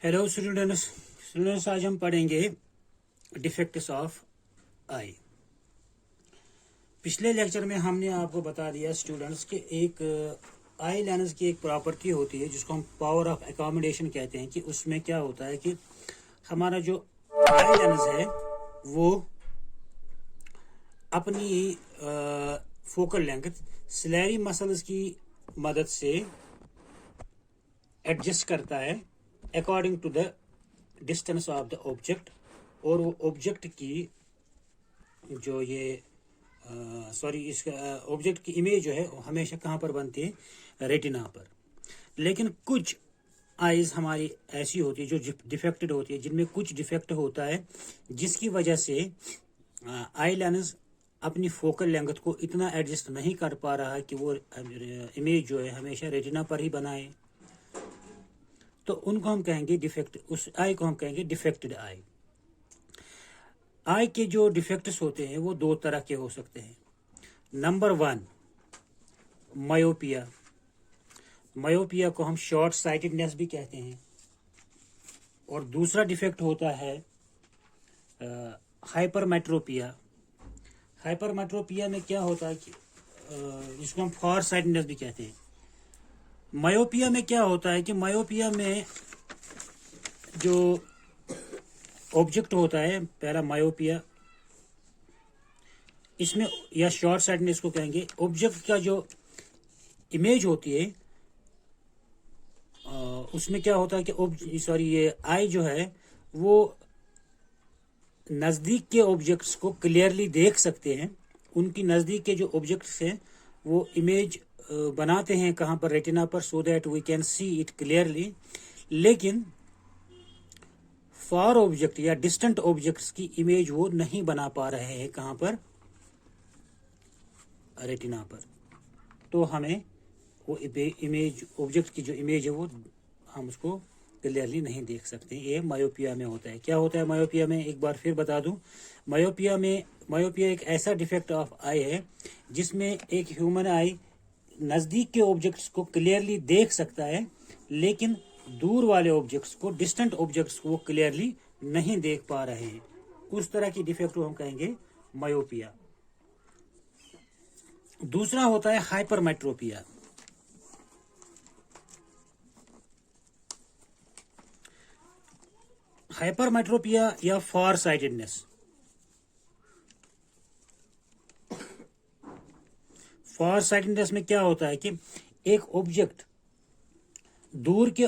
Hello students आज हम पढ़ेंगे डिफेक्ट्स ऑफ आई। पिछले लेक्चर में हमने आपको बता दिया स्टूडेंट्स कि एक आई लेंस की एक प्रॉपर्टी होती है जिसको हम पावर ऑफ एकोमोडेशन कहते हैं। कि उसमें क्या होता है कि हमारा जो आई लेंस है वो अपनी फोकल लेंथ सिलेरी मसल्स की मदद से एडजस्ट करता है according to the distance of the object. और वो ऑब्जेक्ट की जो ये इसका ऑब्जेक्ट की इमेज जो है वो हमेशा कहाँ पर बनती है, रेटिना पर। लेकिन कुछ आईज हमारी ऐसी होती है जो डिफेक्टेड होती है, जिनमें कुछ डिफेक्ट होता है जिसकी वजह से आई लेंस अपनी फोकल लेंथ को इतना एडजस्ट नहीं कर पा रहा है कि वो इमेज जो है हमेशा रेटिना पर ही बनाए। तो उनको हम कहेंगे डिफेक्ट, उस आई को हम कहेंगे डिफेक्टेड आई। आई के जो डिफेक्ट्स होते हैं वो दो तरह के हो सकते हैं। Number 1 myopia. मायोपिया को हम शॉर्ट साइटेडनेस भी कहते हैं। और दूसरा डिफेक्ट होता है हाइपरमेट्रोपिया। हाइपरमेट्रोपिया में क्या होता है कि जिसको हम फार साइटेडनेस भी कहते हैं। मायोपिया में क्या होता है कि मायोपिया में जो ऑब्जेक्ट होता है, पहला मायोपिया, इसमें या शॉर्ट साइटनेस को कहेंगे, ऑब्जेक्ट का जो इमेज होती है उसमें क्या होता है कि ये आई जो है वो नज़दीक के ऑब्जेक्ट्स को क्लियरली देख सकते हैं। उनकी नज़दीक के जो ऑब्जेक्ट्स हैं वो इमेज बनाते हैं कहाँ पर, रेटिना पर, so that we can see it clearly. लेकिन फार ऑब्जेक्ट या डिस्टेंट ऑब्जेक्ट्स की इमेज वो नहीं बना पा रहे हैं कहाँ पर, रेटिना पर। तो हमें वो इमेज, ऑब्जेक्ट की जो इमेज है वो हम उसको क्लियरली नहीं देख सकते। ये मायोपिया में होता है। क्या होता है मायोपिया में, एक बार फिर बता दूं। मायोपिया एक ऐसा डिफेक्ट ऑफ आई है जिसमें एक ह्यूमन आई नज़दीक के ऑब्जेक्ट्स को क्लियरली देख सकता है, लेकिन दूर वाले ऑब्जेक्ट्स को, डिस्टेंट ऑब्जेक्ट्स को वो क्लियरली नहीं देख पा रहे हैं। उस तरह की डिफेक्ट को हम कहेंगे मायोपिया। दूसरा होता है हाइपरमेट्रोपिया। हाइपरमेट्रोपिया या फार साइटेडनेस। फार साइटेडनेस में क्या होता है कि एक ऑब्जेक्ट दूर के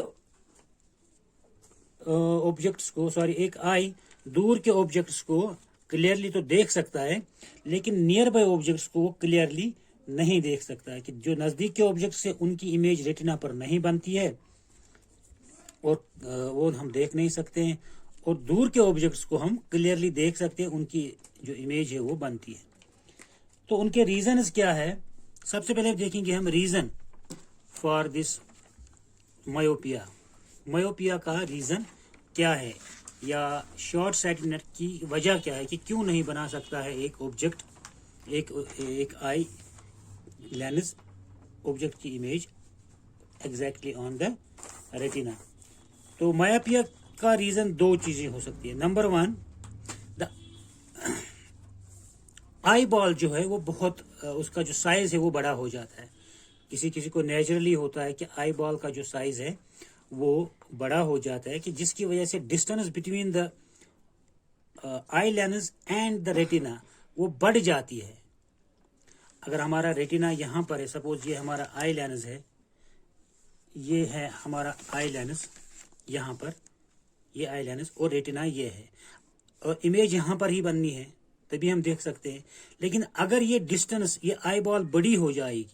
ऑब्जेक्ट्स को, एक आई दूर के ऑब्जेक्ट्स को क्लियरली तो देख सकता है, लेकिन नियर बाय ऑब्जेक्ट्स को वो क्लियरली नहीं देख सकता है। कि जो नज़दीक के ऑब्जेक्ट्स है उनकी इमेज रेटिना पर नहीं बनती है और वो हम देख नहीं सकते हैं, और दूर के ऑब्जेक्ट्स को हम क्लियरली देख सकते हैं, उनकी जो इमेज है वो बनती है। तो उनके रीजंस क्या है, सबसे पहले देखेंगे हम reason for this myopia. Myopia का रीजन क्या है, या शॉर्ट साइटेडनेस की वजह क्या है कि क्यों नहीं बना सकता है एक ऑब्जेक्ट, एक आई लेंस ऑब्जेक्ट की image exactly on the retina. तो मायोपिया का रीजन दो चीजें हो सकती है। नंबर 1, द आई बॉल जो है वो बहुत, उसका जो साइज है वो बड़ा हो जाता है। किसी किसी को नेचुरली होता है कि आई बॉल का जो साइज है वो बड़ा हो जाता है, कि जिसकी वजह से distance between the eye lens and the retina वो बढ़ जाती है। अगर हमारा रेटिना यहाँ पर है, सपोज ये हमारा आई लेंस है, ये है हमारा आई लेंस यहाँ पर, ये आई लेंस और रेटिना ये है, और इमेज यहाँ पर ही बननी है तभी हम देख सकते हैं। लेकिन अगर ये डिस्टेंस, ये आई बॉल बड़ी हो जाएगी,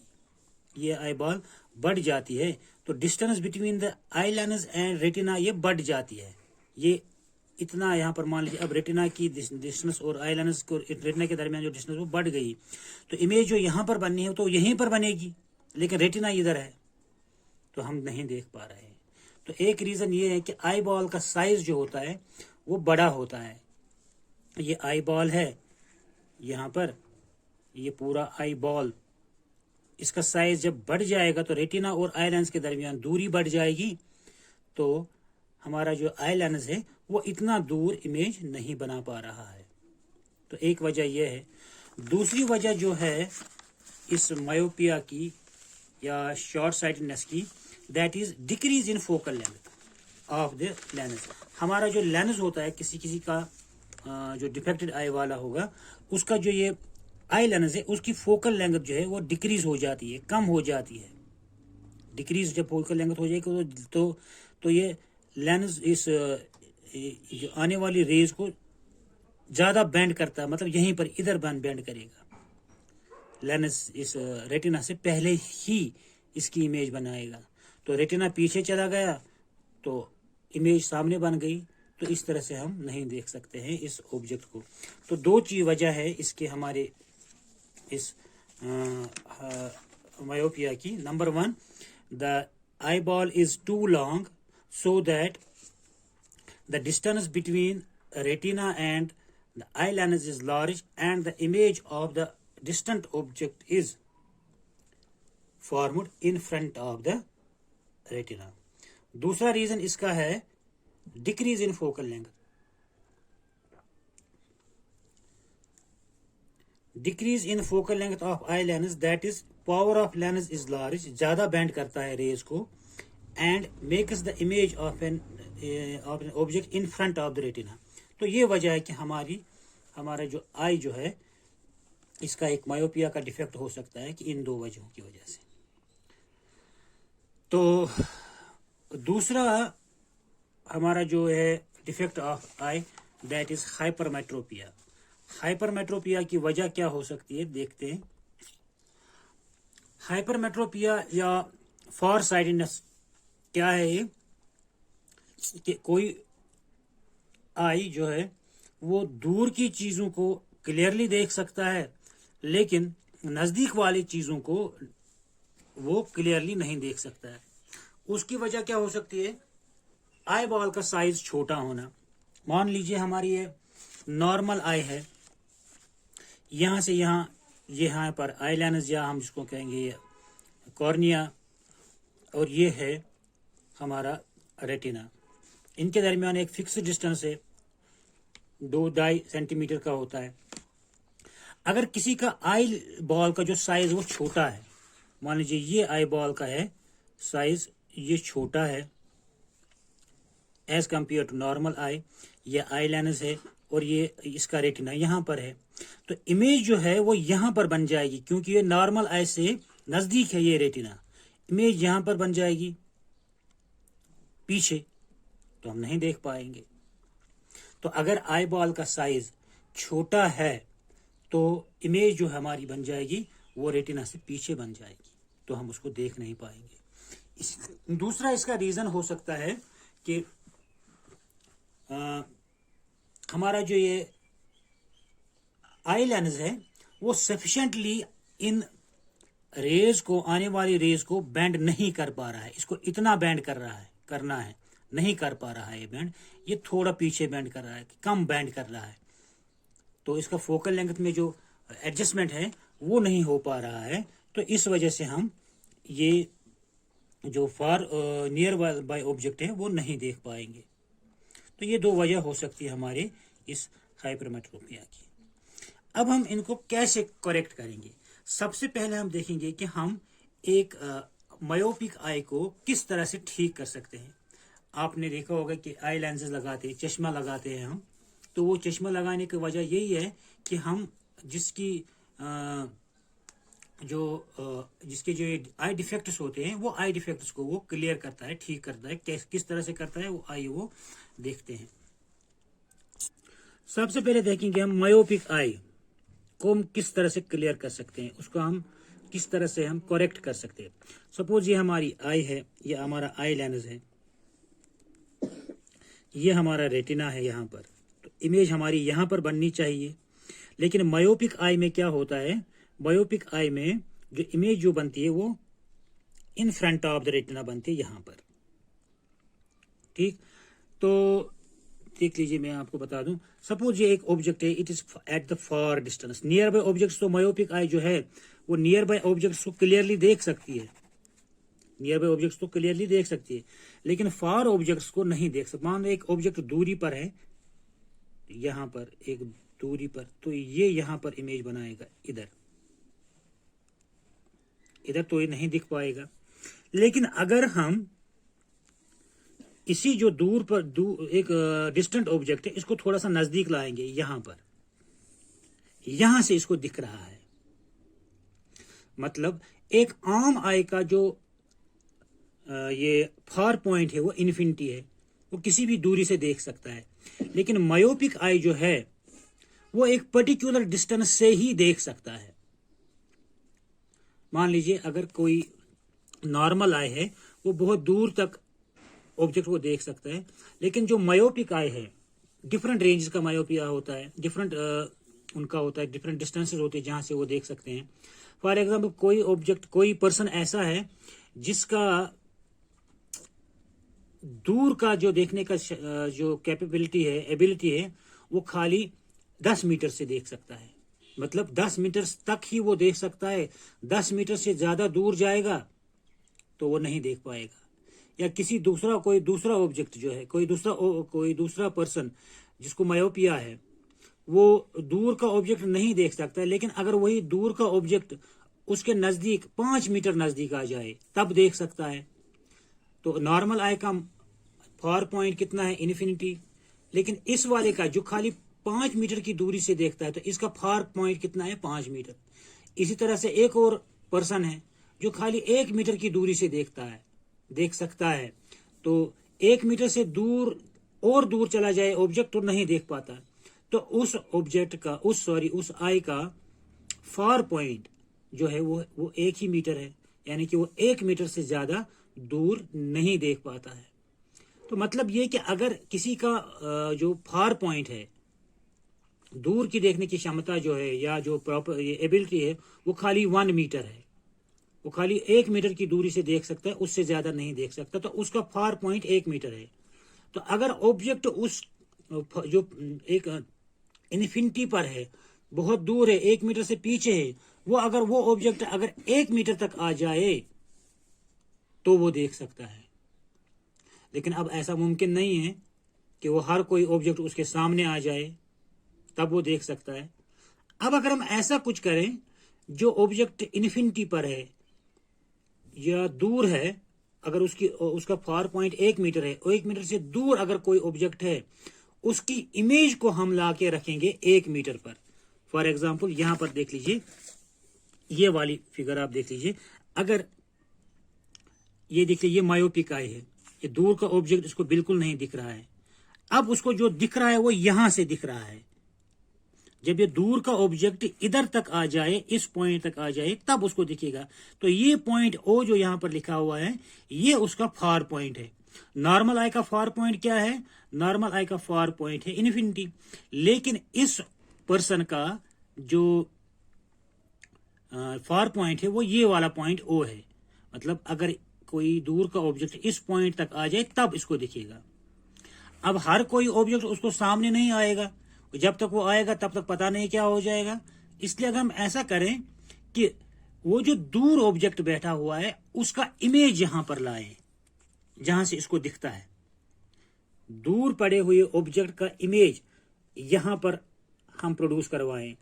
ये आई बॉल बढ़ जाती है, तो distance between the eye lens and retina ये बढ़ जाती है। ये इतना यहाँ पर मान लीजिए, अब रेटिना की डिस्टेंस और आई लेंस को, रेटिना के दरमियान जो डिस्टेंस वो बढ़ गई, तो इमेज जो यहाँ पर बननी है तो यहीं पर बनेगी, लेकिन रेटिना इधर है तो हम नहीं देख पा रहे हैं। तो एक रीजन ये है कि आई बॉल का साइज जो होता है वो बड़ा होता है। ये आई बॉल है यहाँ पर, ये पूरा आई बॉल, इसका साइज जब बढ़ जाएगा तो रेटिना और आई लेंस के दरमियान दूरी बढ़ जाएगी, तो हमारा जो आई लेंस है वो इतना दूर इमेज नहीं बना पा रहा है। तो एक वजह यह है। दूसरी वजह जो है इस मायोपिया की या शॉर्ट साइटेडनेस की, that is decrease in focal length of the lens. हमारा जो लेंस होता है किसी किसी का जो डिफेक्टेड आई वाला होगा, उसका जो ये आई लेंस है उसकी फोकल लेंथ जो है वो डिक्रीज हो जाती है, कम हो जाती है। डिक्रीज जब फोकल लेंथ हो जाएगी तो ये लेंस इस जो आने वाली रेज को ज्यादा बेंड करता है, मतलब यहीं पर इधर बेंड करेगा। लेंस इस रेटिना से पहले ही इसकी इमेज बनाएगा। तो रेटिना पीछे चला गया तो इमेज सामने बन गई। तो इस तरह से हम नहीं देख सकते हैं इस ऑब्जेक्ट को। तो दो चीज वजह है इसके हमारे इस मायोपिया की। Number 1, the eyeball is too long so that the distance between retina and the eye lens is large and the image of the distant object is formed in front of the retina. दूसरा reason इसका है decrease in focal length. Decrease in focal length of eye lens, that is power of lens is large, ज्यादा bend करता है raise को, and makes the image of an object in front of the retina. तो ये वजह है कि हमारा जो आई जो है इसका एक मायोपिया का डिफेक्ट हो सकता है कि इन दो वजहों की वजह से। तो दूसरा हमारा जो है defect of I, that is hypermetropia. Hypermetropia की वजह क्या हो सकती है देखते हैं। हाइपरमेट्रोपिया या फॉर साइटेडनेस क्या है ये कि कोई आई जो है वो दूर की चीजों को क्लियरली देख सकता है, लेकिन नजदीक वाली चीजों को वो क्लियरली नहीं देख सकता है। उसकी वजह क्या हो सकती है? आई बॉल का साइज छोटा होना। मान लीजिए हमारी ये नॉर्मल आई है, यहां से यहाँ पर आई लेंस या हम जिसको कहेंगे कॉर्निया, और ये है हमारा रेटिना। इनके दरमियान एक फिक्स डिस्टेंस है 2-2.5 सेंटीमीटर का होता है। अगर किसी का आई बॉल का जो साइज वो छोटा है, मान लीजिए ये आई बॉल का है साइज, ये छोटा है एज कंपेयर टू नॉर्मल आई, ये आई लेंस है और ये इसका रेटिना यहाँ पर है, तो इमेज जो है वो यहाँ पर बन जाएगी, क्योंकि ये नॉर्मल आई से नजदीक है ये रेटिना। इमेज यहाँ पर बन जाएगी पीछे, तो हम नहीं देख पाएंगे। तो अगर आई बॉल का साइज छोटा है तो इमेज जो हमारी बन जाएगी वो रेटिना से पीछे बन जाएगी, तो हम उसको देख नहीं पाएंगे। दूसरा इसका रीजन हो सकता है कि हमारा जो ये आई लेंस है वो सफिशिएंटली इन रेज को, आने वाली रेज को बेंड नहीं कर पा रहा है। इसको इतना बेंड करना है, नहीं कर पा रहा है ये बेंड, ये थोड़ा पीछे बेंड कर रहा है, कम बेंड कर रहा है। तो इसका फोकल लेंथ में जो एडजस्टमेंट है वो नहीं हो पा रहा है। तो इस वजह से हम ये जो फार नियर बाय ऑब्जेक्ट है वो नहीं देख पाएंगे। तो ये दो वजह हो सकती है हमारे इस हाइपरमेट्रोपिया की। अब हम इनको कैसे करेक्ट करेंगे? सबसे पहले हम देखेंगे कि हम एक मायोपिक आई को किस तरह से ठीक कर सकते हैं। आपने देखा होगा कि आई लेंसेज लगाते हैं, चश्मा लगाते हैं हम, तो वो चश्मा लगाने की वजह यही है कि हम जिसके जो आई डिफेक्ट्स होते हैं वो आई डिफेक्ट्स को वो क्लियर करता है, ठीक करता है। किस तरह से करता है वो आई वो देखते हैं। सबसे पहले देखेंगे हम मायोपिक आई को हम किस तरह से क्लियर कर सकते हैं, उसको हम किस तरह से हम करेक्ट कर सकते हैं। सपोज ये हमारी आई है, ये हमारा आई लेंस है, ये हमारा रेटिना है यहाँ पर, तो इमेज हमारी यहाँ पर बननी चाहिए। लेकिन मायोपिक आई में क्या होता है? मायोपिक आई में जो इमेज जो बनती है वो in front of the retina बनती है यहाँ पर। ठीक, तो देख लीजिए, मैं आपको बता दूं, सपोज ये एक ऑब्जेक्ट है, it is at the far distance. Near by objects, तो मायोपिक आई जो है वो नियर बाय ऑब्जेक्ट्स को क्लियरली देख सकती है, नियर बाय ऑब्जेक्ट्स तो क्लियरली देख सकती है, लेकिन फार ऑब्जेक्ट्स को नहीं देख सकती। मान लो एक ऑब्जेक्ट दूरी पर है, यहाँ पर एक दूरी पर, तो ये यहाँ पर इमेज बनाएगा, इधर इधर तो ये नहीं दिख पाएगा। लेकिन अगर हम इसी जो दूर पर एक डिस्टेंट ऑब्जेक्ट है, इसको थोड़ा सा नजदीक लाएंगे, यहां पर, यहां से इसको दिख रहा है, मतलब एक आम आई का जो ये फार पॉइंट है वो इन्फिनिटी है, वो किसी भी दूरी से देख सकता है। लेकिन मायोपिक आई जो है वो एक पर्टिकुलर डिस्टेंस से ही देख सकता है। मान लीजिए अगर कोई नॉर्मल आई है वो बहुत दूर तक ऑब्जेक्ट को देख सकता है, लेकिन जो मायोपिक आई है, डिफरेंट रेंज का मायोपिया होता है, डिफरेंट उनका होता है, डिफरेंट डिस्टेंसेस होते हैं जहां से वो देख सकते हैं। फॉर एग्जाम्पल कोई ऑब्जेक्ट, कोई पर्सन ऐसा है जिसका दूर का जो देखने का जो कैपेबिलिटी है, एबिलिटी है, वो खाली 10 मीटर से देख सकता है, मतलब 10 मीटर तक ही वो देख सकता है। 10 मीटर से ज्यादा दूर जाएगा तो वो नहीं देख पाएगा। या किसी दूसरा, कोई दूसरा ऑब्जेक्ट जो है, कोई दूसरा पर्सन जिसको मायोपिया है, वो दूर का ऑब्जेक्ट नहीं देख सकता, लेकिन अगर वही दूर का ऑब्जेक्ट उसके नजदीक 5 मीटर नजदीक आ जाए तब देख सकता है। तो नॉर्मल आई का फार पॉइंट कितना है, इन्फिनिटी। लेकिन इस वाले का जो खाली 5 मीटर की दूरी से देखता है, तो इसका फार पॉइंट कितना है, 5 मीटर। इसी तरह से एक और पर्सन है जो खाली 1 मीटर की दूरी से देख सकता है, तो 1 मीटर से दूर और दूर चला जाए ऑब्जेक्ट तो नहीं देख पाता। तो उस ऑब्जेक्ट का, उस आई का फार पॉइंट जो है वो 1 ही मीटर है, यानी कि वो 1 मीटर से ज्यादा दूर नहीं देख पाता है। तो मतलब ये कि अगर किसी का जो फार पॉइंट है, दूर की देखने की क्षमता जो है, या जो प्रॉपर एबिलिटी है, वो खाली 1 मीटर है, वो खाली 1 मीटर की दूरी से देख सकता है, उससे ज्यादा नहीं देख सकता, तो उसका फार पॉइंट 1 मीटर है। तो अगर ऑब्जेक्ट उस जो एक इन्फिनिटी पर है, बहुत दूर है, 1 मीटर से पीछे है, वो ऑब्जेक्ट अगर 1 मीटर तक आ जाए तो वो देख सकता है। लेकिन अब ऐसा मुमकिन नहीं है कि वो हर कोई ऑब्जेक्ट उसके सामने आ जाए तब वो देख सकता है। अब अगर हम ऐसा कुछ करें, जो ऑब्जेक्ट इन्फिनिटी पर है या दूर है, अगर उसका फार पॉइंट 1 मीटर है, और 1 मीटर से दूर अगर कोई ऑब्जेक्ट है, उसकी इमेज को हम ला के रखेंगे 1 मीटर पर। फॉर एग्जाम्पल यहां पर देख लीजिए, ये वाली फिगर आप देख लीजिए। अगर ये देखिए, ये मायोपिक आई है, ये दूर का ऑब्जेक्ट इसको बिल्कुल नहीं दिख रहा है। अब उसको जो दिख रहा है वो यहां से दिख रहा है। जब ये दूर का ऑब्जेक्ट इधर तक आ जाए, इस पॉइंट तक आ जाए, तब उसको दिखेगा। तो ये पॉइंट ओ जो यहां पर लिखा हुआ है, ये उसका फार पॉइंट है। नॉर्मल आई का फार पॉइंट क्या है? नॉर्मल आई का फार पॉइंट है इन्फिनिटी। लेकिन इस पर्सन का जो फार पॉइंट है वो ये वाला पॉइंट ओ है। मतलब अगर कोई दूर का ऑब्जेक्ट इस पॉइंट तक आ जाए तब इसको दिखेगा। अब हर कोई ऑब्जेक्ट उसको सामने नहीं आएगा, जब तक वो आएगा तब तक पता नहीं क्या हो जाएगा। इसलिए अगर हम ऐसा करें कि वो जो दूर ऑब्जेक्ट बैठा हुआ है उसका इमेज यहां पर लाएं, जहां से इसको दिखता है, दूर पड़े हुए ऑब्जेक्ट का इमेज यहां पर हम प्रोड्यूस करवाएं।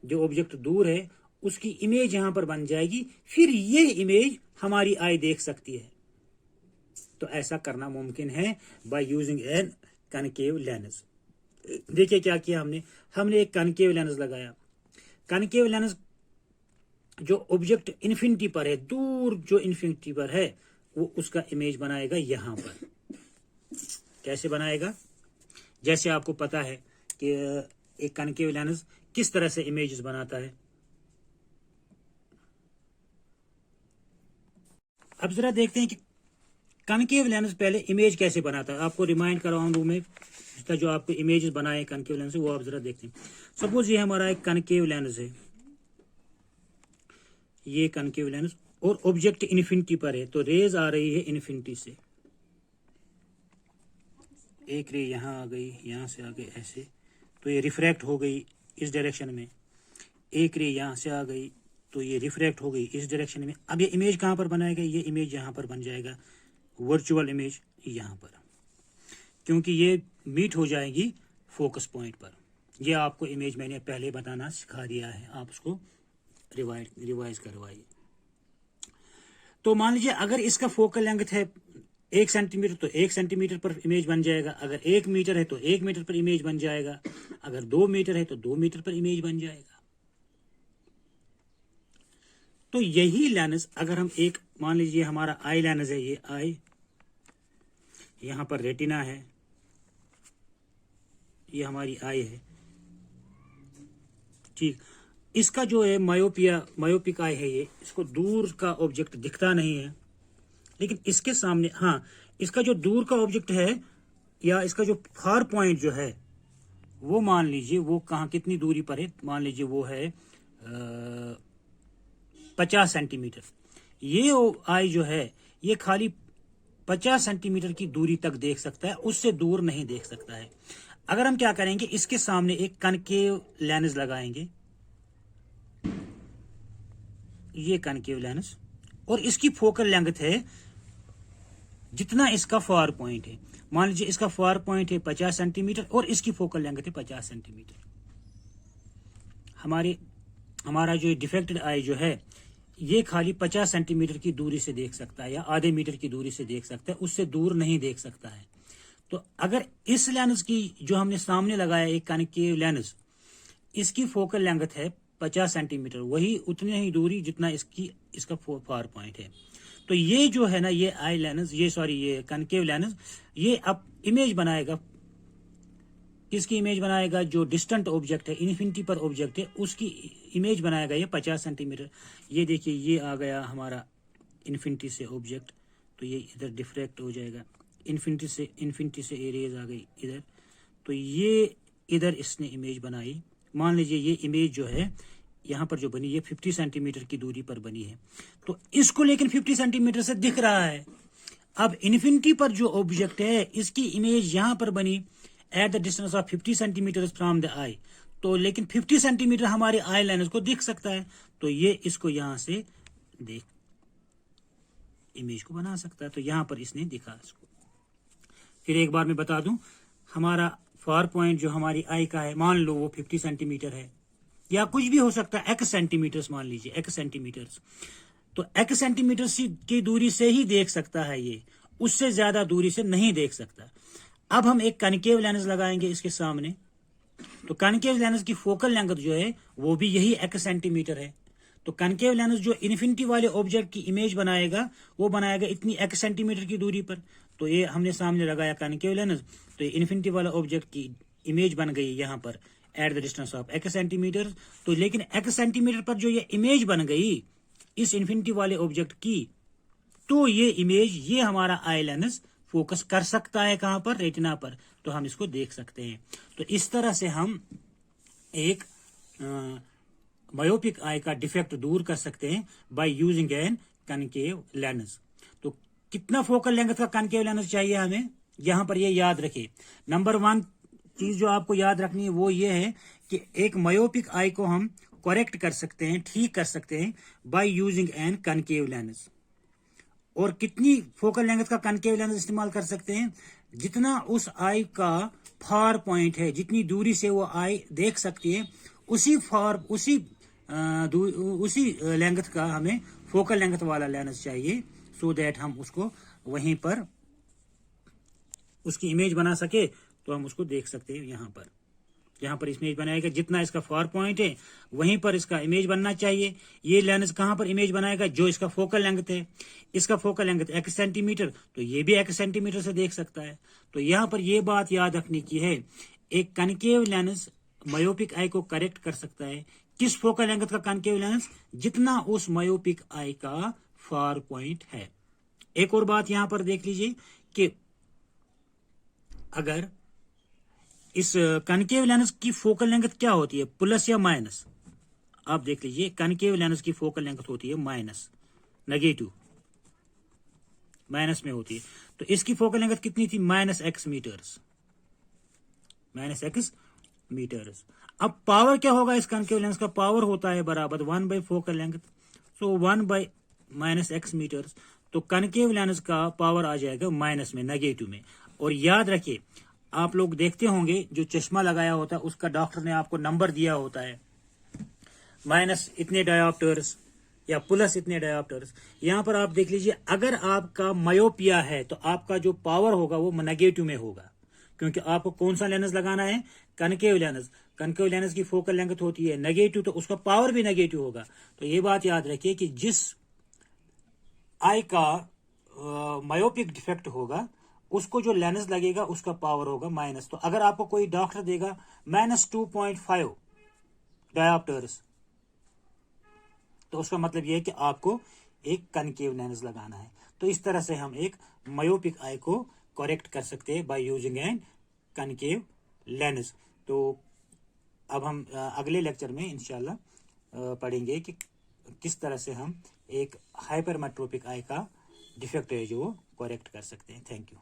जो ऑब्जेक्ट दूर है उसकी इमेज यहां पर बन जाएगी, फिर ये इमेज हमारी आई देख सकती है। तो ऐसा करना मुमकिन है by using an concave lens. देखिए क्या किया हमने एक कनकेव लेंस लगाया। कनकेव लेंस जो ऑब्जेक्ट इन्फिनिटी पर है, दूर जो इन्फिनिटी पर है, वो उसका इमेज बनाएगा यहां पर। कैसे बनाएगा? जैसे आपको पता है कि एक कनकेव लेंस किस तरह से इमेजेस बनाता है। अब जरा देखते हैं कि कनकेव लेंस पहले इमेज कैसे बनाता है। आपको रिमाइंड करवाऊं दूं मैं, जो आपको इमेजेस बनाए कनकेव लेंस से, वो आप जरा देखते हैं। सपोज ये हमारा एक कनकेव लेंस है, ये कनकेव लेंस, और ऑब्जेक्ट इन्फिनिटी पर है, तो रेज आ रही है इन्फिनिटी से। एक रे यहां आ गई, यहां से आ गई ऐसे, तो ये रिफ्रैक्ट हो गई इस डायरेक्शन में। एक रे यहां से आ गई तो ये रिफ्रैक्ट हो गई इस डायरेक्शन में। अब ये इमेज कहाँ पर बनाएगा, ये इमेज यहाँ पर बन जाएगा, वर्चुअल इमेज यहाँ पर, क्योंकि ये मीट हो जाएगी फोकस पॉइंट पर। ये आपको इमेज मैंने पहले बताना सिखा दिया है, आप उसको रिवाइज करवाइए। तो मान लीजिए अगर इसका फोकल लेंथ है 1 सेंटीमीटर तो 1 सेंटीमीटर पर इमेज बन जाएगा, अगर 1 मीटर है तो 1 मीटर पर इमेज बन जाएगा, अगर 2 मीटर है तो 2 मीटर पर इमेज बन जाएगा। तो यही लेंस अगर हम एक मान लीजिए हमारा आई लेंस है, ये आई, यहां पर रेटिना है, ये हमारी आई है, ठीक। इसका जो है मायोपिक आई है, ये इसको दूर का ऑब्जेक्ट दिखता नहीं है, लेकिन इसके सामने हाँ, इसका जो दूर का ऑब्जेक्ट है या इसका जो फार पॉइंट जो है वो मान लीजिए वो कहाँ कितनी दूरी पर है, मान लीजिए वो है 50 सेंटीमीटर। ये आई जो है ये खाली 50 सेंटीमीटर की दूरी तक देख सकता है, उससे दूर नहीं देख सकता है। अगर हम क्या करेंगे, इसके सामने एक कनकेव लेंस लगाएंगे, ये कनकेव लेंस, और इसकी फोकल लेंथ है जितना इसका फार पॉइंट है। मान लीजिए इसका फार पॉइंट है 50 सेंटीमीटर और इसकी फोकल लेंथ है 50 सेंटीमीटर। हमारा जो डिफेक्टेड आई जो है ये खाली 50 सेंटीमीटर की दूरी से देख सकता है या आधे मीटर की दूरी से देख सकता है, उससे दूर नहीं देख सकता है। तो अगर इस लेंस की जो हमने सामने लगाया एक कनकेव लेंस, इसकी फोकल लेंथ है 50 सेंटीमीटर, वही उतनी ही दूरी जितना इसका फार पॉइंट है। तो ये जो है ना, ये आई लेंस, ये कनकेव लेंस, ये अब इमेज बनाएगा, किसकी इमेज बनाएगा, जो डिस्टेंट ऑब्जेक्ट है, इन्फिनिटी पर ऑब्जेक्ट है, उसकी इमेज बनाएगा ये 50 सेंटीमीटर। ये देखिए ये आ गया हमारा इन्फिनिटी से ऑब्जेक्ट, तो ये इधर डिफ्रैक्ट हो जाएगा, इन्फिनिटी से एरेज आ गई इधर, तो ये इधर इसने इमेज बनाई। मान लीजिए ये इमेज जो है यहाँ पर जो बनी ये 50 सेंटीमीटर की दूरी पर बनी है, तो इसको लेकिन 50 सेंटीमीटर से दिख रहा है। अब इन्फिनिटी पर जो ऑब्जेक्ट है इसकी इमेज यहाँ पर बनी at the distance of 50 centimetre from the eye, तो लेकिन 50 सेंटीमीटर हमारे आई लेंस को दिख सकता है, तो ये इसको यहां से देख इमेज को बना सकता है। तो यहां पर इसने दिखा इसको। फिर एक बार मैं बता दूं, हमारा फार पॉइंट जो हमारी आई का है, मान लो वो 50 सेंटीमीटर है या कुछ भी हो सकता है, x सेंटीमीटर मान लीजिए, x सेंटीमीटर, तो x सेंटीमीटर की दूरी से ही देख सकता है ये, उससे ज्यादा दूरी से नहीं देख सकता। अब हम एक कनकेव लेंस लगाएंगे इसके सामने, तो कनकेव लेंस की फोकल लेंथ जो है वो भी यही x सेंटीमीटर है। तो कनकेव लेंस जो इन्फिनिटी वाले ऑब्जेक्ट की इमेज बनाएगा वो बनाएगा इतनी x सेंटीमीटर की दूरी पर। तो ये हमने सामने लगाया कनकेव लेंस, तो ये इन्फिनिटी वाला ऑब्जेक्ट की इमेज बन गई यहाँ पर eight the distance of x centimetre. तो लेकिन x सेंटीमीटर पर जो ये इमेज बन गई इस इन्फिनिटी वाले ऑब्जेक्ट की, तो ये इमेज ये हमारा आई लेंस फोकस कर सकता है कहां पर, रेटिना पर, तो हम इसको देख सकते हैं। तो इस तरह से हम एक मायोपिक आई का डिफेक्ट दूर कर सकते हैं by using an concave lens. तो कितना फोकल लेंथ का कनकेव लेंस चाहिए हमें, यहां पर ये याद रखें। नंबर 1 चीज जो आपको याद रखनी है वो ये है कि एक मायोपिक आई को हम करेक्ट कर सकते हैं, ठीक कर सकते हैं by using an concave lens. और कितनी फोकल लेंथ का कनकेव लेंस इस्तेमाल कर सकते हैं, जितना उस आई का फार पॉइंट है, जितनी दूरी से वो आई देख सकती है, उसी लेंथ का हमें फोकल लेंथ वाला लेंस चाहिए, सो दैट हम उसको वहीं पर उसकी इमेज बना सके, तो हम उसको देख सकते हैं। यहाँ पर इमेज बनाएगा, जितना इसका फार पॉइंट है वहीं पर इसका इमेज बनना चाहिए। ये लेंस कहां पर इमेज बनाएगा, जो इसका फोकल लेंथ है, इसका फोकल लेंथ x सेंटीमीटर, तो ये भी x सेंटीमीटर से देख सकता है। तो यहाँ पर ये बात याद रखने की है, एक कनकेव लेंस मायोपिक आई को करेक्ट कर सकता है। किस फोकल लेंथ का कनकेव लेंस, जितना उस मायोपिक आई का फार पॉइंट है। एक और बात यहां पर देख लीजिए कि अगर इस कनकेव लेंस की फोकल लेंथ क्या होती है, प्लस या माइनस, आप देख लीजिए कनकेव लेंस की फोकल लेंथ होती है माइनस, नेगेटिव, माइनस में होती है। तो इसकी फोकल लेंथ कितनी थी, -x मीटर्स, -x मीटर्स। अब पावर क्या होगा इस कनकेव लेंस का? पावर होता है बराबर 1 by focal length, so 1 by -x meters. तो कनकेव लेंस का पावर आ जाएगा माइनस में, नेगेटिव में। और याद रखिए, आप लोग देखते होंगे जो चश्मा लगाया होता है उसका डॉक्टर ने आपको नंबर दिया होता है, माइनस इतने डायोप्टर्स या प्लस इतने डायोप्टर्स। यहां पर आप देख लीजिए, अगर आपका मायोपिया है तो आपका जो पावर होगा वो नेगेटिव में होगा, क्योंकि आपको कौन सा लेंस लगाना है? Concave lens. कनकेव लेंस की फोकल लेंथ होती है नेगेटिव, तो उसका पावर भी नेगेटिव होगा। तो ये बात याद रखिए कि जिस आई का मायोपिक डिफेक्ट होगा उसको जो लेंस लगेगा उसका पावर होगा माइनस। तो अगर आपको कोई डॉक्टर देगा -2.5 डायोप्टर्स, तो उसका मतलब यह है कि आपको एक कनकेव लेंस लगाना है। तो इस तरह से हम एक मायोपिक आई को करेक्ट कर सकते हैं by using an concave lens. तो अब हम अगले लेक्चर में इंशाल्लाह पढ़ेंगे कि किस तरह से हम एक हाइपरमेट्रोपिक आई का डिफेक्ट है जो करेक्ट कर सकते हैं। Thank you.